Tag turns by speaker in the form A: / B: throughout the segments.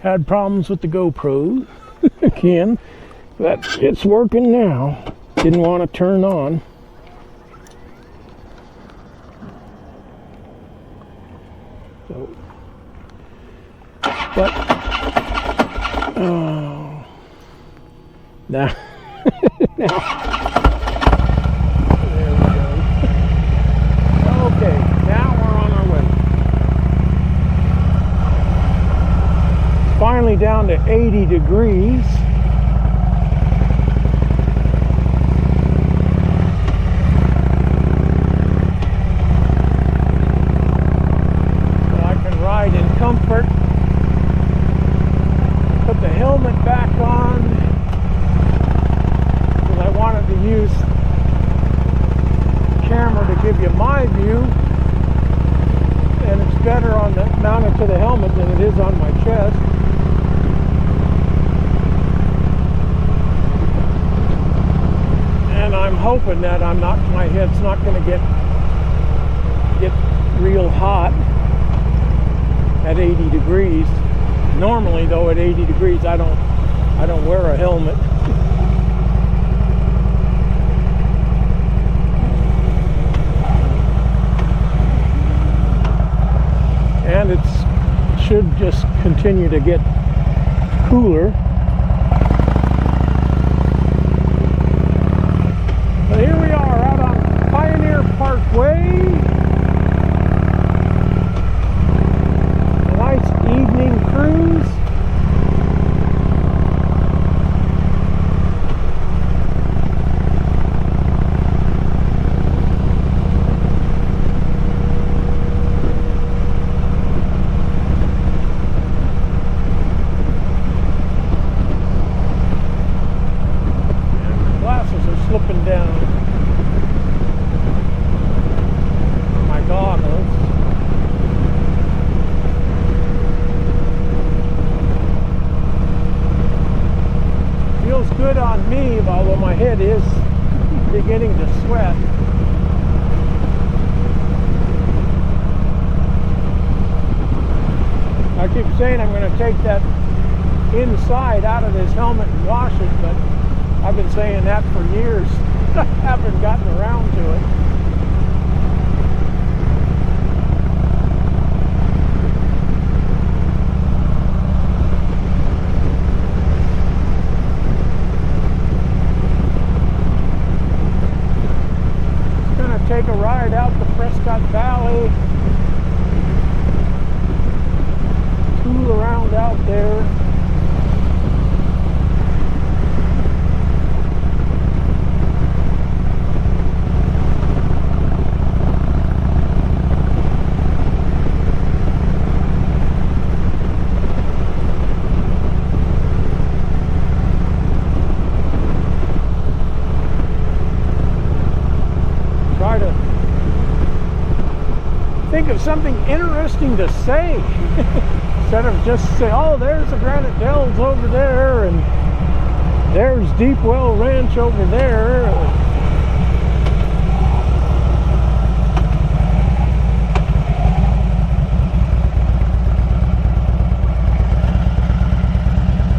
A: Had problems with the GoPro again, but it's working now. Didn't want to turn on. So, but oh, now, there we go. Okay, now we're on our way. Finally down to 80 degrees. So I can ride in comfort. Put the helmet back on because I wanted to use the camera to give you my view, and it's better on the mounted to the helmet than it is on my chest. And I'm hoping that my head's not going to get real hot at 80 degrees. Normally, though, at 80 degrees, I don't wear a helmet. And it should just continue to get cooler. So here we are out on Pioneer Parkway. A nice evening cruise. Slipping down my goggles. Feels good on me, although my head is beginning to sweat. I keep saying I'm going to take that inside out of this helmet and wash it, but I've been saying that for years. I haven't gotten around to it. Just gonna take a ride out the Prescott Valley. Tool around out there. Think of something interesting to say instead of just say, oh, there's the Granite Dells over there and there's Deep Well Ranch over there.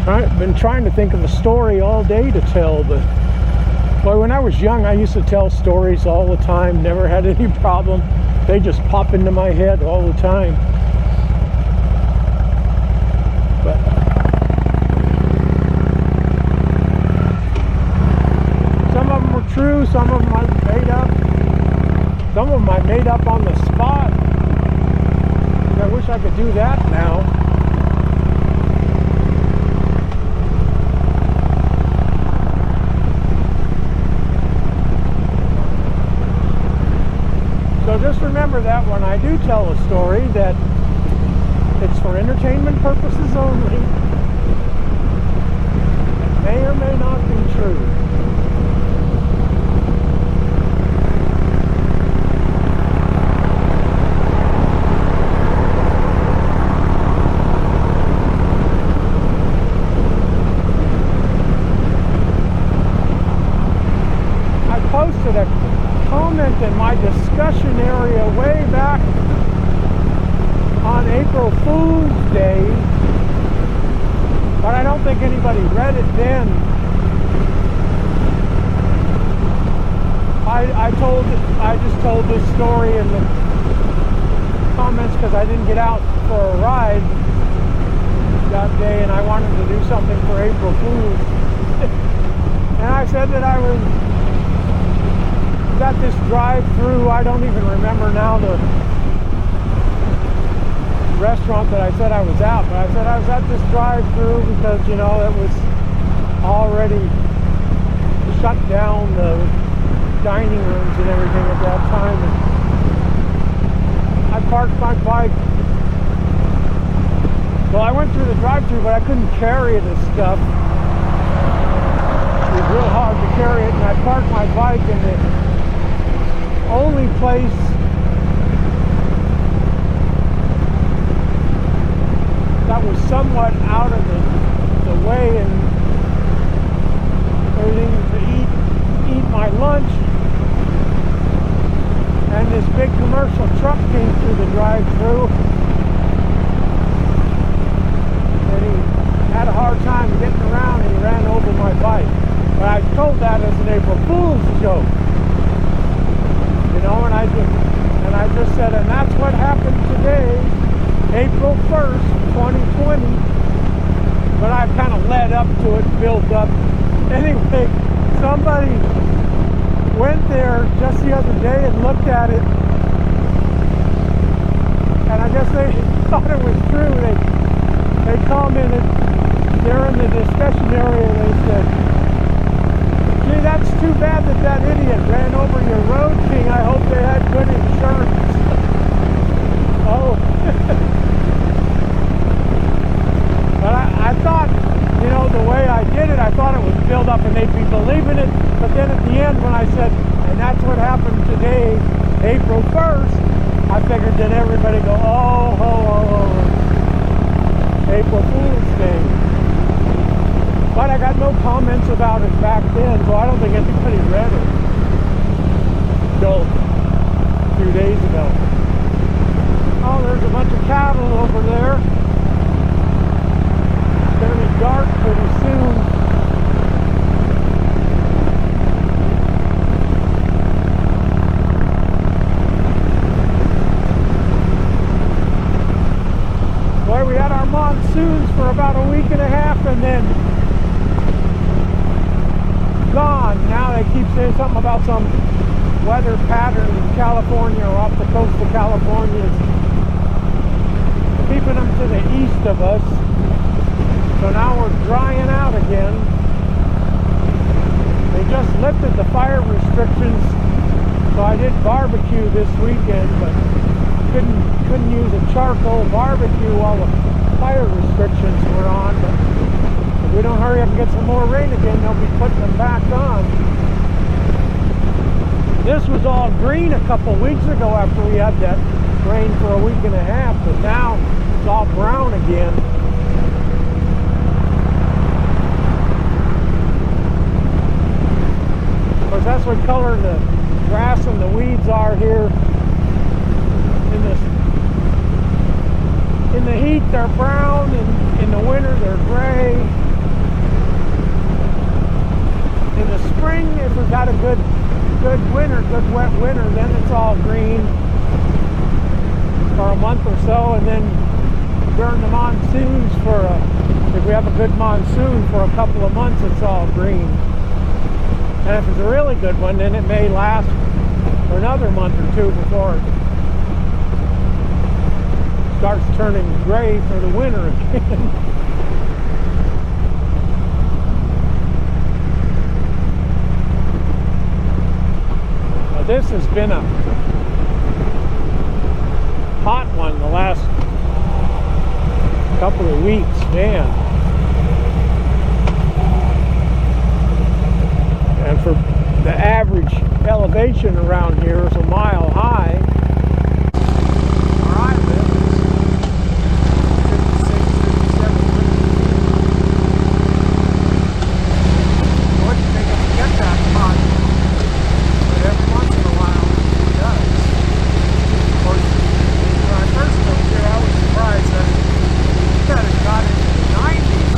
A: I've been trying to think of a story all day to tell, but boy, when I was young, I used to tell stories all the time, never had any problem. They just pop into my head all the time. But some of them were true, some of them I made up. Some of them I made up on the spot. I wish I could do that now. So just remember that when I do tell a story, that it's for entertainment purposes only. It may or may not be true. I posted a comment in my discussion area way back on April Fool's Day then, I just told this story in the comments because I didn't get out for a ride that day, and I wanted to do something for April Fools. And I said that I was at this drive-through. I don't even remember now the restaurant that I said I was at, but I said I was at this drive-through because, you know, it was already shut down, the dining rooms and everything at that time. And I parked my bike. Well, I went through the drive-thru, but I couldn't carry the stuff. It was real hard to carry it, and I parked my bike in the only place that was somewhat out of the way and everything to eat my lunch. And this big commercial truck came through the drive-thru, and he had a hard time getting around, and he ran over my bike. But I told that as an April Fool's joke, you know, and I just said, and that's what happened today, April 1st, 2020. But I've kind of led up to it, built up. Anyway, somebody went there just the other day and looked at it, and I guess they thought it was true. They commented there in the discussion area. They said, "Gee, that's too bad that idiot ran over your road king. I hope they had good insurance." Oh. But I thought, you know, the way I did it, I thought it was built up and they'd be believing it. But then at the end, when I said, and that's what happened today, April 1st, I figured then everybody go, oh, April Fool's Day. But I got no comments about it back then, so I don't think anybody read it until a few days ago. Oh, there's a bunch of cattle over there. It's going to be dark pretty soon. Boy, we had our monsoons for about a week and a half and then gone. Now they keep saying something about some weather pattern in California or off the coast of California is keeping them to the east of us. So now we're drying out again. They just lifted the fire restrictions, so I did barbecue this weekend, but couldn't use a charcoal barbecue while the fire restrictions were on. But if we don't hurry up and get some more rain again, they'll be putting them back on. This was all green a couple weeks ago after we had that rain for a week and a half, but now it's all brown again. Of course, that's what color the grass and the weeds are here. In the heat, they're brown, and in the winter, they're gray. In the spring, if we've got a good winter, good wet winter, then it's all green for a month or so, and then during the monsoons, if we have a good monsoon for a couple of months, it's all green. And if it's a really good one, then it may last for another month or two before it starts turning gray for the winter again. Well, this has been a hot one the last couple of weeks, man. And for the average elevation around here is a mile high. Where I live is 56, 57 What do you think it can get that hot? But every once in a while it does. Of course, when I first moved here, I was surprised that it got into the 90s.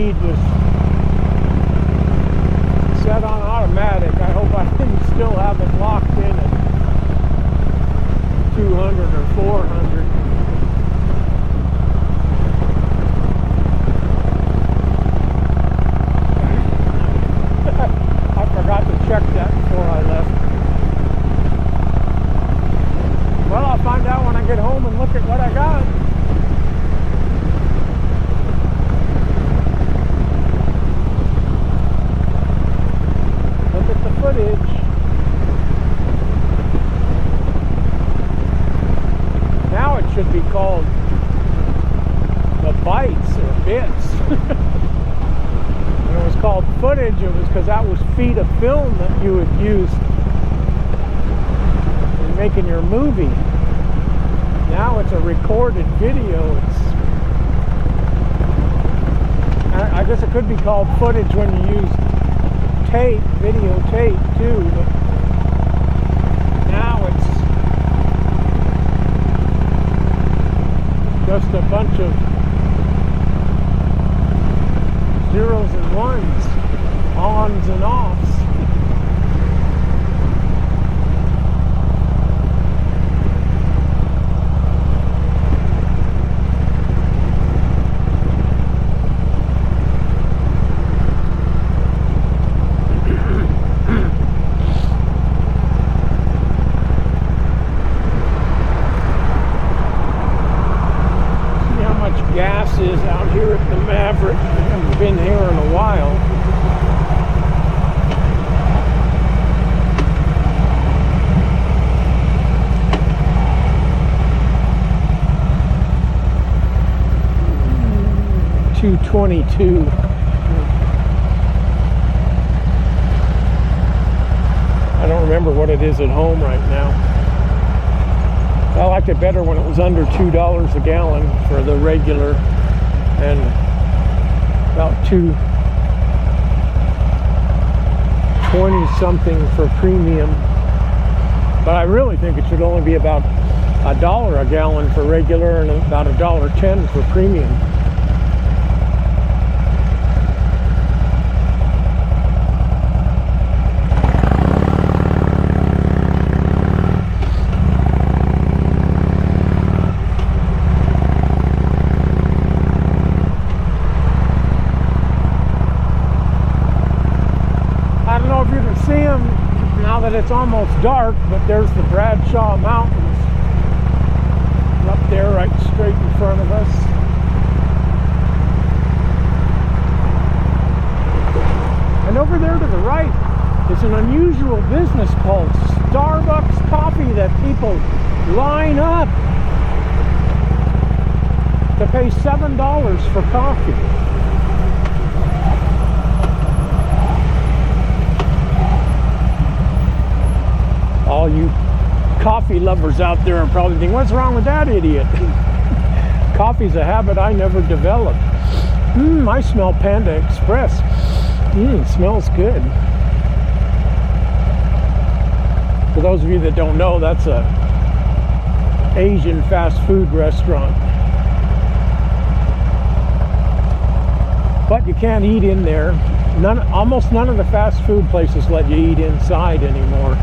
A: speed was set on automatic. I hope I didn't still have it locked in at 200 or 400. I forgot to check that before I left. Well, I'll find out when I get home and look at what I got. Look at the footage. Now it should be called the bites or bits. When it was called footage, it was because that was feet of film that you would use in making your movie. Now it's a recorded video. I guess it could be called footage when you use tape, videotape too, but now it's just a bunch of zeros and ones, ons and offs. Gas is out here at the Maverick. I haven't been here in a while. $2.22. I don't remember what it is at home right now. I liked it better when it was under $2 a gallon for the regular and about $2.20 something for premium. But I really think it should only be about $1 a gallon for regular and about $1.10 for premium. See them now that it's almost dark, but there's the Bradshaw Mountains up there right straight in front of us. And over there to the right is an unusual business called Starbucks Coffee that people line up to pay $7 for coffee. All you coffee lovers out there are probably thinking, what's wrong with that idiot? Coffee's a habit I never developed. I smell Panda Express. It smells good. For those of you that don't know, that's a Asian fast food restaurant. But you can't eat in there. Almost none of the fast food places let you eat inside anymore.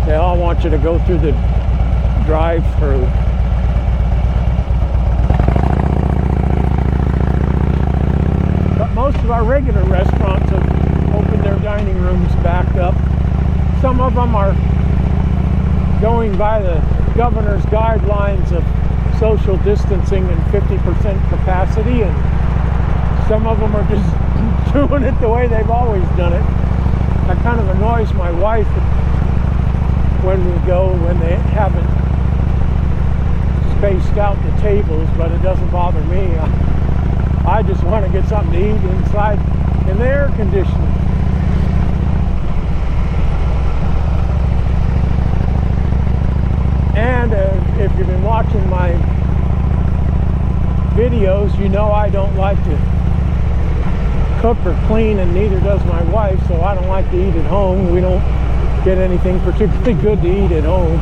A: They all want you to go through the drive-through. But most of our regular restaurants have opened their dining rooms back up. Some of them are going by the governor's guidelines of social distancing and 50% capacity, and some of them are just doing it the way they've always done it. That kind of annoys my wife when we go, when they haven't spaced out the tables, but it doesn't bother me. I just want to get something to eat inside in the air conditioning. And if you've been watching my videos, you know I don't like to cook or clean, and neither does my wife, so I don't like to eat at home. We don't get anything particularly good to eat at home.